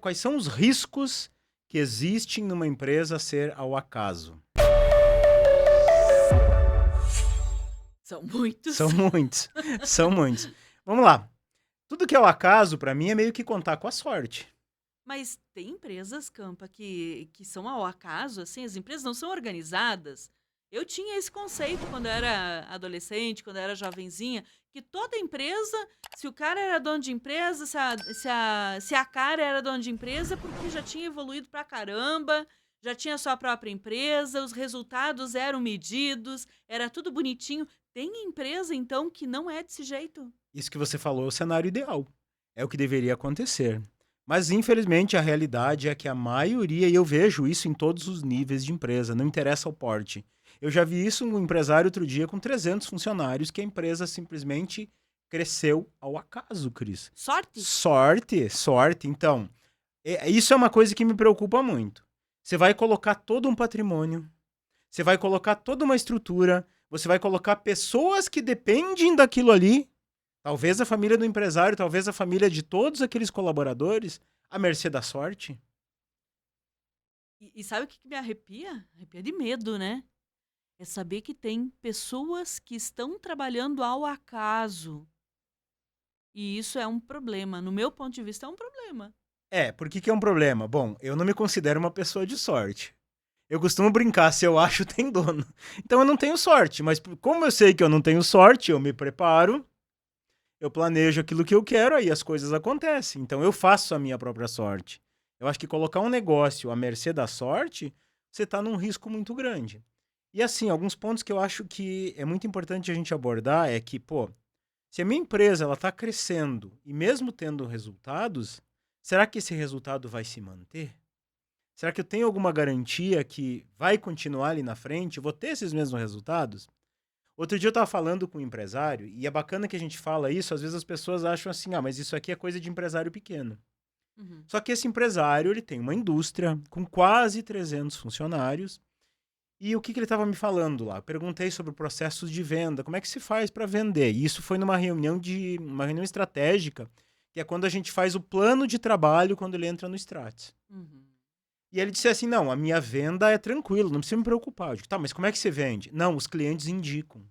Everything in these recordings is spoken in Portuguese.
Quais são os riscos que existem numa empresa ser ao acaso? São muitos. São muitos, são muitos. Vamos lá. Tudo que é ao acaso, para mim, é meio que contar com a sorte. Mas tem empresas, Campa, que são ao acaso, assim, as empresas não são organizadas. Eu tinha esse conceito quando eu era adolescente, quando eu era jovenzinha, que toda empresa, se o cara era dono de empresa, se a cara era dono de empresa, é porque já tinha evoluído pra caramba, já tinha sua própria empresa, os resultados eram medidos, era tudo bonitinho. Tem empresa, então, que não é desse jeito? Isso que você falou é o cenário ideal. É o que deveria acontecer. Mas, infelizmente, a realidade é que a maioria, e eu vejo isso em todos os níveis de empresa, não interessa o porte. Eu já vi isso um empresário outro dia com 300 funcionários, que a empresa simplesmente cresceu ao acaso, Cris. Sorte? Sorte, sorte. Então, isso é uma coisa que me preocupa muito. Você vai colocar todo um patrimônio, você vai colocar toda uma estrutura, você vai colocar pessoas que dependem daquilo ali, talvez a família do empresário, talvez a família de todos aqueles colaboradores, à mercê da sorte. E sabe o que me arrepia? Arrepia de medo, né? É saber que tem pessoas que estão trabalhando ao acaso. E isso é um problema. No meu ponto de vista, é um problema. Por que é um problema? Bom, eu não me considero uma pessoa de sorte. Eu costumo brincar, se eu acho, tem dono. Então eu não tenho sorte, mas como eu sei que eu não tenho sorte, eu me preparo, eu planejo aquilo que eu quero, aí as coisas acontecem. Então eu faço a minha própria sorte. Eu acho que colocar um negócio à mercê da sorte, você está num risco muito grande. E assim, alguns pontos que eu acho que é muito importante a gente abordar é que, pô, se a minha empresa ela está crescendo e mesmo tendo resultados, será que esse resultado vai se manter? Será que eu tenho alguma garantia que vai continuar ali na frente? Eu vou ter esses mesmos resultados? Outro dia eu estava falando com um empresário, e é bacana que a gente fala isso, às vezes as pessoas acham assim, mas isso aqui é coisa de empresário pequeno. Uhum. Só que esse empresário, ele tem uma indústria com quase 300 funcionários, e o que ele estava me falando lá? Eu perguntei sobre processos de venda, como é que se faz para vender? E isso foi uma reunião estratégica, que é quando a gente faz o plano de trabalho quando ele entra no Stratis. Uhum. E ele disse assim: não, a minha venda é tranquilo, não precisa me preocupar. Eu digo, tá, mas como é que você vende? Não, os clientes indicam.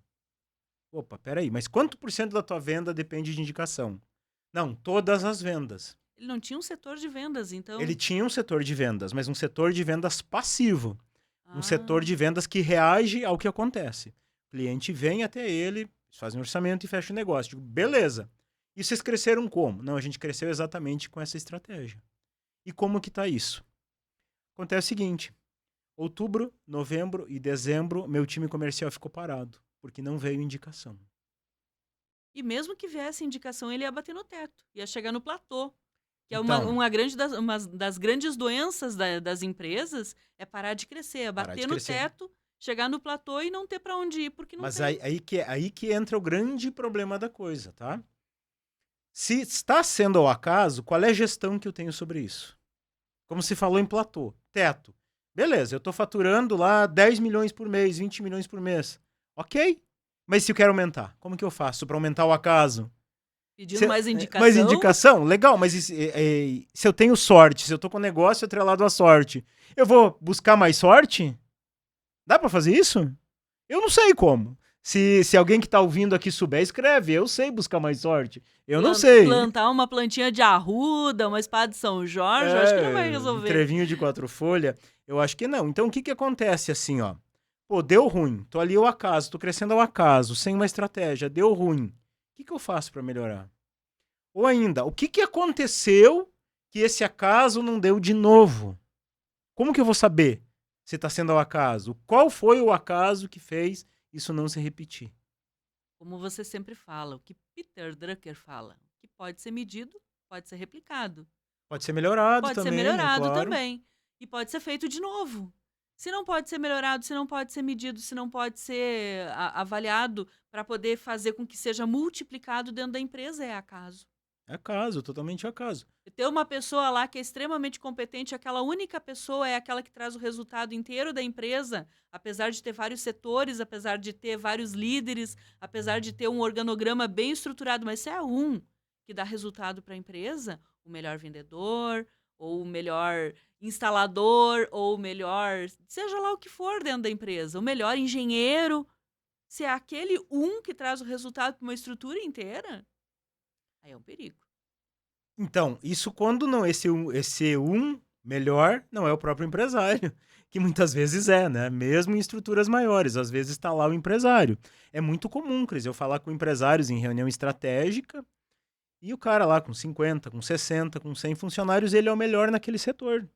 Opa, peraí, mas quanto por cento da tua venda depende de indicação? Não, todas as vendas. Ele não tinha um setor de vendas, então. Ele tinha um setor de vendas, mas um setor de vendas passivo. Um setor Ah, de vendas que reage ao que acontece. O cliente vem até ele, faz um orçamento e fecha o negócio. Digo, beleza. E vocês cresceram como? Não, a gente cresceu exatamente com essa estratégia. E como que tá isso? Acontece o seguinte: outubro, novembro e dezembro, meu time comercial ficou parado, porque não veio indicação. e mesmo que viesse indicação, ele ia bater no teto, ia chegar no platô. Que é Então, uma das grandes doenças das empresas, é parar de crescer, é parar de bater no crescer. teto, chegar no platô e não ter para onde ir, porque não Mas tem. aí que entra o grande problema da coisa, tá? Se está sendo ao acaso, qual é a gestão que eu tenho sobre isso? Como se falou em platô, teto. Beleza, eu estou faturando lá 10 milhões por mês, 20 milhões por mês. Ok. Mas se eu quero aumentar, como que eu faço para aumentar o acaso? Pedindo mais Mais indicação. indicação? Legal, mas se eu tenho sorte, se eu tô com o negócio atrelado à sorte, eu vou buscar mais sorte? Dá pra fazer isso? Eu não sei como. Se alguém que tá ouvindo aqui souber, escreve. Eu sei buscar mais sorte. Eu não sei. Plantar uma plantinha de arruda, uma espada de São Jorge, eu acho que não vai Um resolver. trevinho de 4 folhas, eu acho que não. Então o que que acontece assim, ó? Pô, deu ruim. Tô ali ao acaso, tô crescendo ao acaso, sem uma estratégia, deu ruim. O que que eu faço pra melhorar? Ou ainda, o que que aconteceu que esse acaso não deu de novo? Como que eu vou saber se está sendo ao acaso? Qual foi o acaso que fez isso não se repetir? Como você sempre fala, o que Peter Drucker fala, o que pode ser medido, pode ser replicado. Pode ser melhorado Pode ser também, né? melhorado Claro. também. E pode ser feito de novo. Se não pode ser melhorado, se não pode ser medido, se não pode ser avaliado para poder fazer com que seja multiplicado dentro da empresa, é acaso. É acaso, totalmente acaso. Ter uma pessoa lá que é extremamente competente, aquela única pessoa é aquela que traz o resultado inteiro da empresa, apesar de ter vários setores, apesar de ter vários líderes, apesar de ter um organograma bem estruturado, mas se é um que dá resultado para a empresa, o melhor vendedor, ou o melhor instalador, ou o melhor, seja lá o que for dentro da empresa, o melhor engenheiro, se é aquele um que traz o resultado para uma estrutura inteira, aí é um perigo. Então, isso quando não, esse um melhor não é o próprio empresário, que muitas vezes é, né? Mesmo em estruturas maiores, às vezes está lá o empresário. É muito comum, Cris, eu falar com empresários em reunião estratégica e o cara lá com 50, com 60, com 100 funcionários, ele é o melhor naquele setor.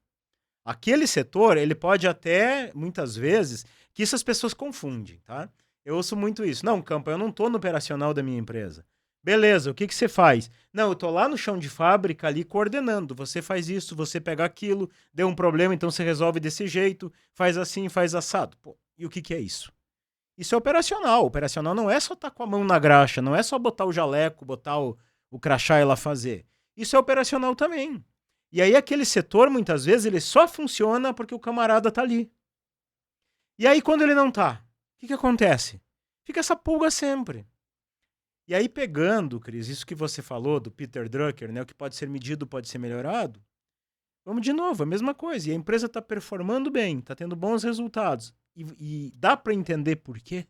Aquele setor, ele pode até, muitas vezes, que isso as pessoas confundem, tá? Eu ouço muito isso. Não, Campa, eu não tô no operacional da minha empresa. Beleza, o que que você faz? Não, eu tô lá no chão de fábrica ali coordenando. Você faz isso, você pega aquilo, deu um problema, então você resolve desse jeito, faz assim, faz assado. Pô, e o que que é isso? Isso é operacional. Operacional não é só estar com a mão na graxa, não é só botar o jaleco, botar o crachá e lá fazer. Isso é operacional também. E aí aquele setor, muitas vezes, ele só funciona porque o camarada tá ali. E aí quando ele não tá, o que que acontece? Fica essa pulga sempre. E aí pegando, Cris, isso que você falou do Peter Drucker, né, o que pode ser medido pode ser melhorado, vamos de novo, a mesma coisa. E a empresa está performando bem, está tendo bons resultados. E dá para entender por quê?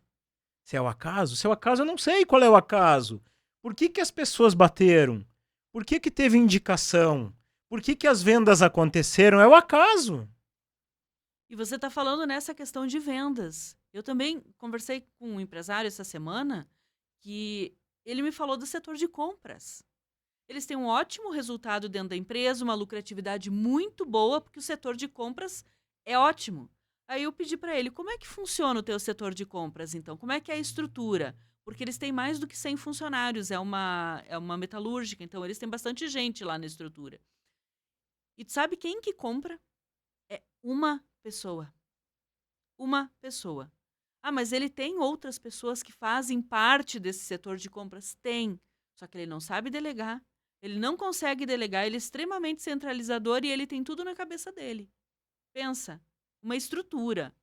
Se é o acaso? Se é o acaso, eu não sei qual é o acaso. Por que que as pessoas bateram? Por que que teve indicação? Por que que as vendas aconteceram? É o acaso. E você está falando nessa questão de vendas. Eu também conversei com um empresário essa semana que ele me falou do setor de compras. Eles têm um ótimo resultado dentro da empresa, uma lucratividade muito boa, porque o setor de compras é ótimo. Aí eu pedi para ele, como é que funciona o teu setor de compras, então? Como é que é a estrutura? Porque eles têm mais do que 100 funcionários, é uma metalúrgica, então eles têm bastante gente lá na estrutura. E tu sabe quem que compra? É uma pessoa. Uma pessoa. Ah, mas ele tem outras pessoas que fazem parte desse setor de compras? Tem. Só que ele não sabe delegar. Ele não consegue delegar, ele é extremamente centralizador e ele tem tudo na cabeça dele. Pensa, uma estrutura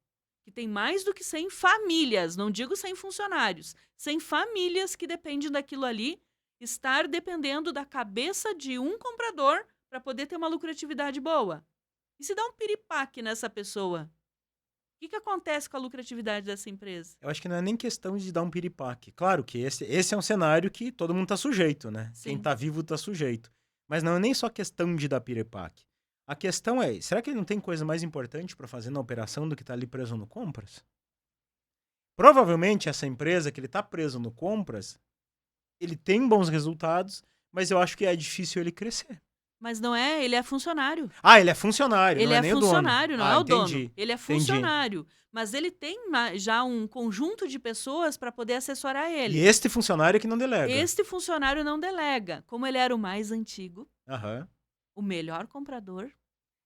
que tem mais do que 100 famílias, não digo 100 funcionários, 100 famílias que dependem daquilo ali, estar dependendo da cabeça de um comprador para poder ter uma lucratividade boa. E se dá um piripaque nessa pessoa, o que acontece com a lucratividade dessa empresa? Eu acho que não é nem questão de dar um piripaque. Claro que esse é um cenário que todo mundo está sujeito, né? Quem Sim. está vivo está sujeito. Mas não é nem só questão de dar piripaque. A questão é, será que ele não tem coisa mais importante para fazer na operação do que estar ali preso no compras? Provavelmente essa empresa que ele está preso no compras, ele tem bons resultados, mas eu acho que é difícil ele crescer. Mas não é, ele é funcionário. Ah, ele é funcionário, Ele não é é nem o dono. funcionário, não Ah, é o entendi, dono. Ele é entendi. funcionário. Mas ele tem já um conjunto de pessoas para poder assessorar E ele. este funcionário é que não delega. Este funcionário não delega. Como ele era o mais antigo, Aham, o melhor comprador,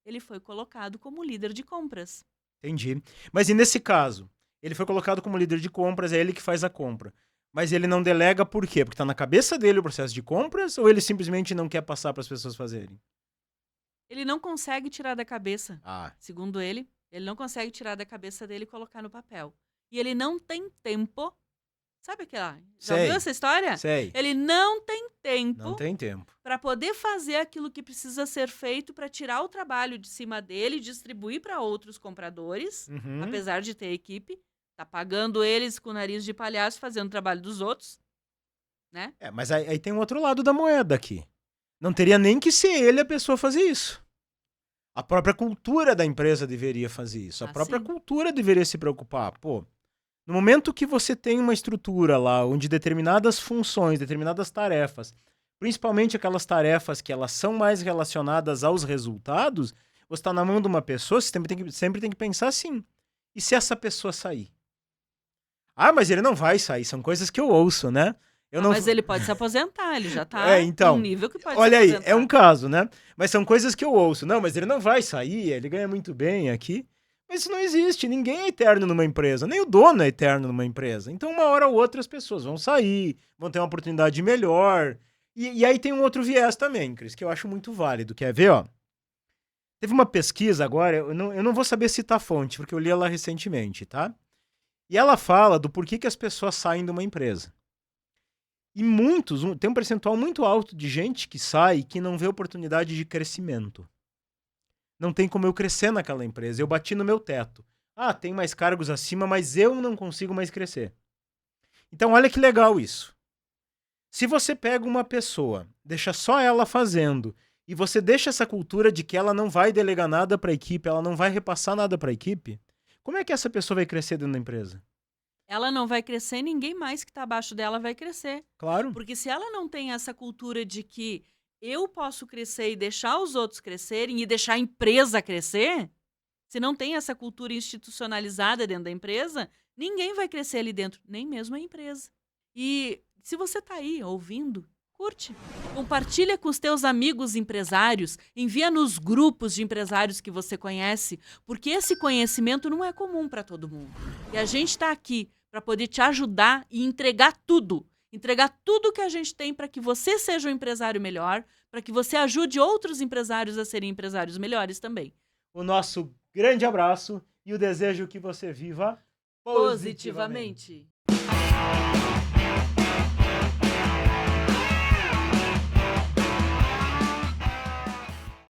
ele foi colocado como líder de compras. entendi. Mas e nesse caso? Ele foi colocado como líder de compras, é ele que faz a compra. Mas ele não delega por quê? Porque tá na cabeça dele o processo de compras ou ele simplesmente não quer passar para as pessoas fazerem? Ele não consegue tirar da cabeça, Ah, segundo ele não consegue tirar da cabeça dele e colocar no papel. E ele não tem tempo. Sabe aquela? Já sei, ouviu essa história? sei. Ele não tem Não tempo tem tempo. para poder fazer aquilo que precisa ser feito para tirar o trabalho de cima dele e distribuir para outros compradores, Uhum. apesar de ter equipe. Tá pagando eles com o nariz de palhaço fazendo o trabalho dos outros, né? É, mas aí tem um outro lado da moeda aqui. Não teria nem que ser ele a pessoa fazer isso. A própria cultura da empresa deveria fazer isso. A Ah, própria sim. cultura deveria se preocupar. Pô, no momento que você tem uma estrutura lá onde determinadas funções, determinadas tarefas, principalmente aquelas tarefas que elas são mais relacionadas aos resultados, você está na mão de uma pessoa, você sempre tem que pensar assim. E se essa pessoa sair? Ah, mas ele não vai sair. São coisas que eu ouço, né? Eu não... Mas ele pode se aposentar, ele já tá É, então, num nível que pode olha se aí, aposentar. é um caso, né? Mas são coisas que eu ouço. Não, mas ele não vai sair, ele ganha muito bem aqui. Mas isso não existe. Ninguém é eterno numa empresa. Nem o dono é eterno numa empresa. Então, uma hora ou outra, as pessoas vão sair, vão ter uma oportunidade melhor. E aí tem um outro viés também, Cris, que eu acho muito válido. Quer ver, ó? Teve uma pesquisa agora, eu não vou saber citar a fonte, porque eu li ela recentemente, tá? E ela fala do porquê que as pessoas saem de uma empresa. E tem um percentual muito alto de gente que sai e que não vê oportunidade de crescimento. não tem como eu crescer naquela empresa. Eu bati no meu teto. Ah, tem mais cargos acima, mas eu não consigo mais crescer. Então, olha que legal isso. Se você pega uma pessoa, deixa só ela fazendo, e você deixa essa cultura de que ela não vai delegar nada para a equipe, ela não vai repassar nada para a equipe, como é que essa pessoa vai crescer dentro da empresa? Ela não vai crescer, ninguém mais que está abaixo dela vai crescer. Claro. Porque se ela não tem essa cultura de que eu posso crescer e deixar os outros crescerem e deixar a empresa crescer, se não tem essa cultura institucionalizada dentro da empresa, ninguém vai crescer ali dentro, nem mesmo a empresa. E se você está aí ouvindo, curte. Compartilha com os teus amigos empresários, envia nos grupos de empresários que você conhece, porque esse conhecimento não é comum para todo mundo. E a gente está aqui para poder te ajudar e entregar tudo que a gente tem para que você seja um empresário melhor, para que você ajude outros empresários a serem empresários melhores também. O nosso grande abraço e o desejo que você viva positivamente.